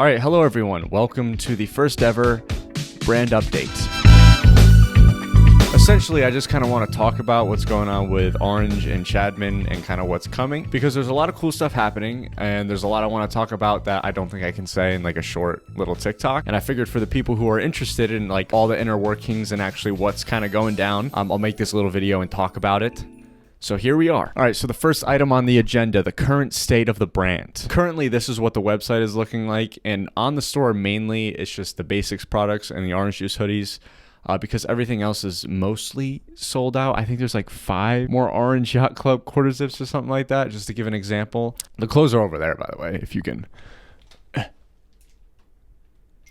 All right, hello everyone. Welcome to the first ever brand update. Essentially, I just kind of want to talk about what's going on with Orange and Chadman and kind of what's coming, because there's a lot of cool stuff happening and there's a lot I want to talk about that I don't think I can say in like a short little TikTok. And I figured for the people who are interested in like all the inner workings and actually what's kind of going down, I'll make this little video and talk about it. So here we are. All right, so the first item on the agenda, the current state of the brand. Currently, this is what the website is looking like. And on the store, mainly, it's just the basics products and the orange juice hoodies. Because everything else is mostly sold out. I think there's like 5 more Orange Yacht Club quarter zips or something like that, just to give an example. The clothes are over there, by the way, if you can.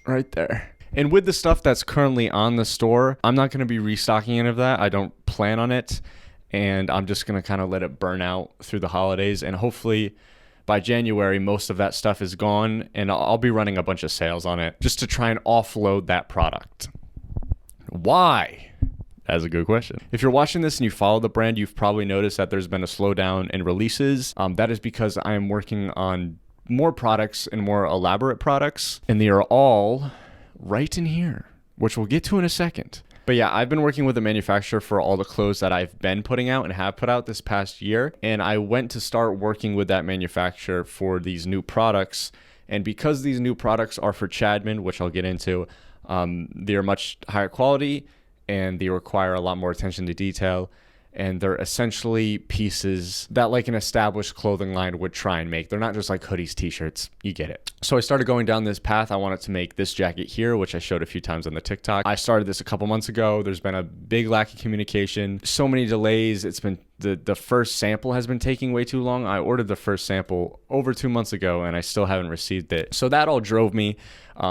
Right there. And with the stuff that's currently on the store, I'm not going to be restocking any of that. I don't plan on it. And I'm just going to kind of let it burn out through the holidays. And hopefully by January, most of that stuff is gone. And I'll be running a bunch of sales on it just to try and offload that product. Why? That's a good question. If you're watching this and you follow the brand, you've probably noticed that there's been a slowdown in releases. That is because I am working on more products and more elaborate products. And they are all right in here, which we'll get to in a second. But yeah, I've been working with a manufacturer for all the clothes that I've been putting out and have put out this past year. And I went to start working with that manufacturer for these new products. And because these new products are for Chadman, which I'll get into, they are much higher quality and they require a lot more attention to detail. And they're essentially pieces that like an established clothing line would try and make. They're not just like hoodies, t-shirts, you get it. So I started going down this path. I wanted to make this jacket here, which I showed a few times on the TikTok. I started this a couple months ago. There's been a big lack of communication, so many delays. It's been the first sample has been taking way too long. I ordered the first sample over 2 months ago and I still haven't received it. So that all drove me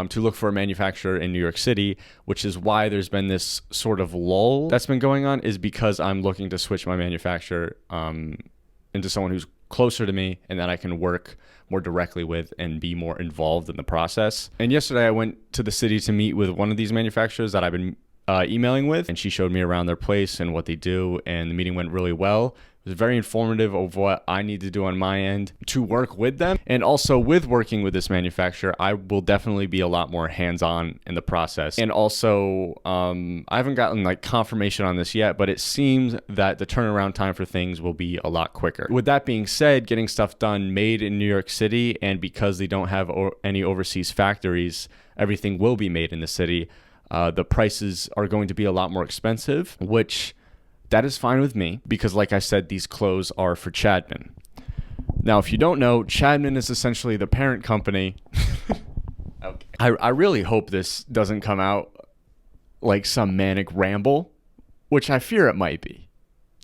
to look for a manufacturer in New York City, which is why there's been this sort of lull that's been going on, is because I'm looking to switch my manufacturer into someone who's closer to me and that I can work more directly with and be more involved in the process. And yesterday I went to the city to meet with one of these manufacturers that I've been emailing with, and she showed me around their place and what they do, and the meeting went really well. It was very informative of what I need to do on my end to work with them. And also with working with this manufacturer, I will definitely be a lot more hands-on in the process. And also, I haven't gotten like confirmation on this yet, but it seems that the turnaround time for things will be a lot quicker. With that being said, getting stuff done made in New York City, and because they don't have any overseas factories, everything will be made in the city. The prices are going to be a lot more expensive, which that is fine with me because, like I said, these clothes are for Chadman. Now, if you don't know, Chadman is essentially the parent company. Okay. I really hope this doesn't come out like some manic ramble, which I fear it might be.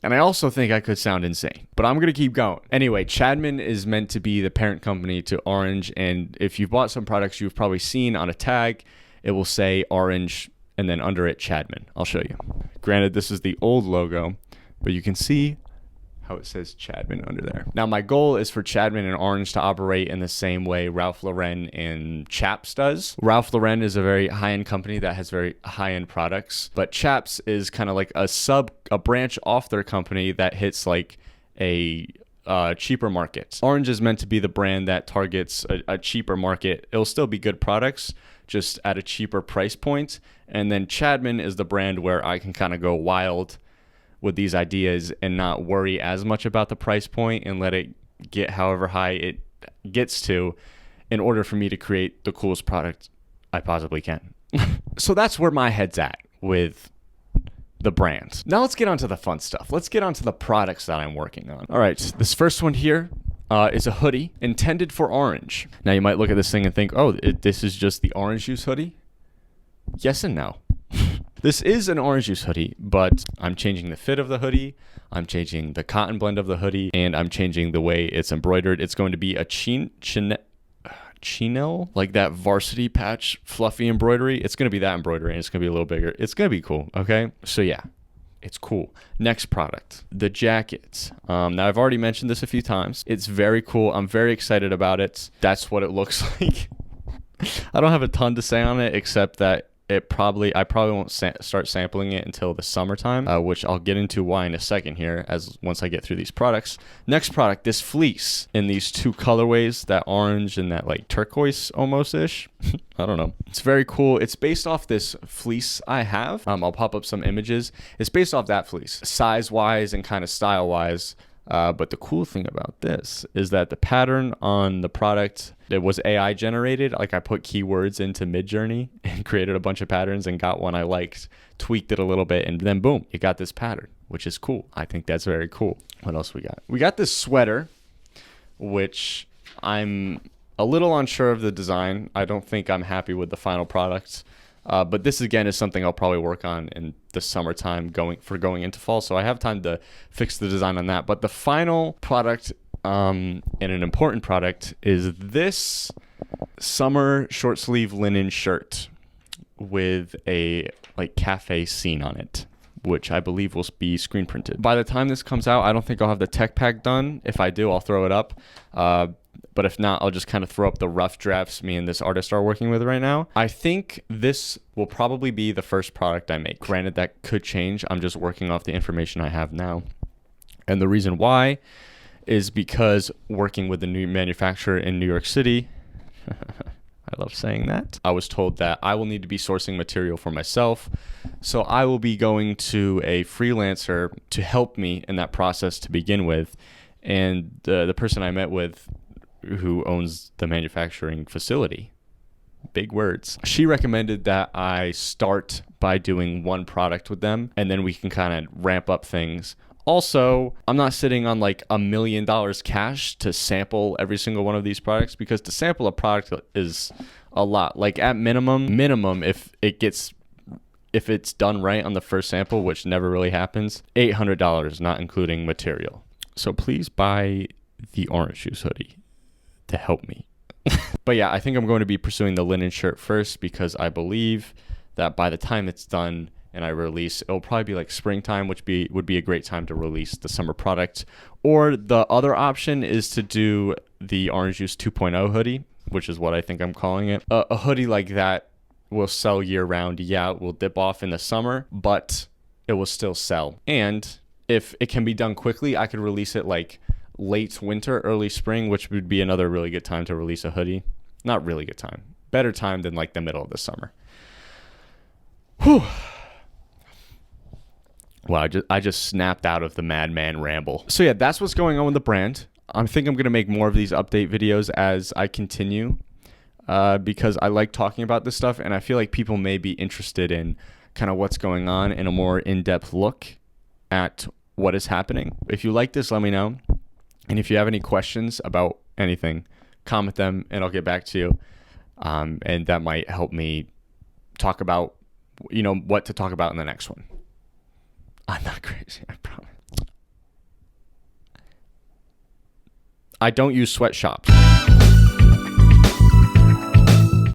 And I also think I could sound insane, but I'm going to keep going. Anyway, Chadman is meant to be the parent company to Orange. And if you've bought some products, you've probably seen on a tag, it will say Orange and then under it, Chadman. I'll show you. Granted, this is the old logo, but you can see how it says Chadman under there. Now, my goal is for Chadman and Orange to operate in the same way Ralph Lauren and Chaps does. Ralph Lauren is a very high-end company that has very high-end products, but Chaps is kind of like a branch off their company that hits like a cheaper market. Orange is meant to be the brand that targets a cheaper market. It'll still be good products, just at a cheaper price point. And then Chadman is the brand where I can kind of go wild with these ideas and not worry as much about the price point and let it get however high it gets to in order for me to create the coolest product I possibly can. So that's where my head's at with the brand. Now let's get on to the fun stuff. Let's get on to the products that I'm working on. All right, this first one here is a hoodie intended for Orange. Now you might look at this thing and think, oh, this is just the orange juice hoodie? Yes and no. This is an orange juice hoodie, but I'm changing the fit of the hoodie, I'm changing the cotton blend of the hoodie, and I'm changing the way it's embroidered. It's going to be a chino, like that varsity patch fluffy embroidery. It's going to be that embroidery, and it's going to be a little bigger. It's going to be cool, okay? So yeah, it's cool. Next product, the jacket. Now I've already mentioned this a few times. It's very cool. I'm very excited about it. That's what it looks like. I don't have a ton to say on it except that I probably won't start sampling it until the summertime, which I'll get into why in a second here, as once I get through these products. Next product, this fleece in these two colorways, that orange and that like turquoise almost-ish. I don't know. It's very cool. It's based off this fleece I have. I'll pop up some images. It's based off that fleece, size-wise and kind of style-wise. But the cool thing about this is that the pattern on the product, it was AI generated. Like I put keywords into Midjourney and created a bunch of patterns and got one I liked, tweaked it a little bit, and then boom, you got this pattern, which is cool. I think that's very cool. What else we got? We got this sweater, which I'm a little unsure of the design. I don't think I'm happy with the final product. But this again is something I'll probably work on in the summertime going into fall. So I have time to fix the design on that. But the final product and an important product is this summer short sleeve linen shirt with a like cafe scene on it, which I believe will be screen printed. By the time this comes out, I don't think I'll have the tech pack done. If I do, I'll throw it up. But if not, I'll just kind of throw up the rough drafts me and this artist are working with right now. I think this will probably be the first product I make. Granted, that could change. I'm just working off the information I have now. And the reason why is because working with the new manufacturer in New York City, I love saying that, I was told that I will need to be sourcing material for myself. So I will be going to a freelancer to help me in that process to begin with. And the person I met with, who owns the manufacturing facility, big words, she recommended that I start by doing one product with them, and then we can kind of ramp up things. Also, I'm not sitting on like $1 million cash to sample every single one of these products, because to sample a product is a lot. Like at minimum, if it's done right on the first sample, which never really happens, $800, not including material. So please buy the orange juice hoodie to help me. But yeah, I think I'm going to be pursuing the linen shirt first, because I believe that by the time it's done and I release, it'll probably be like springtime, which would be a great time to release the summer product. Or the other option is to do the Orange Juice 2.0 hoodie, which is what I think I'm calling it. A hoodie like that will sell year round. Yeah, it will dip off in the summer, but it will still sell. And if it can be done quickly, I could release it like late winter, early spring, which would be another really good time to release a hoodie. Not really good time. Better time than like the middle of the summer. Whew. Wow, I just snapped out of the madman ramble. So yeah, that's what's going on with the brand. I think I'm going to make more of these update videos as I continue, because I like talking about this stuff, and I feel like people may be interested in kind of what's going on and a more in-depth look at what is happening. If you like this, let me know. And if you have any questions about anything, comment them and I'll get back to you. And that might help me talk about, what to talk about in the next one. I'm not crazy, I promise. I don't use sweatshops.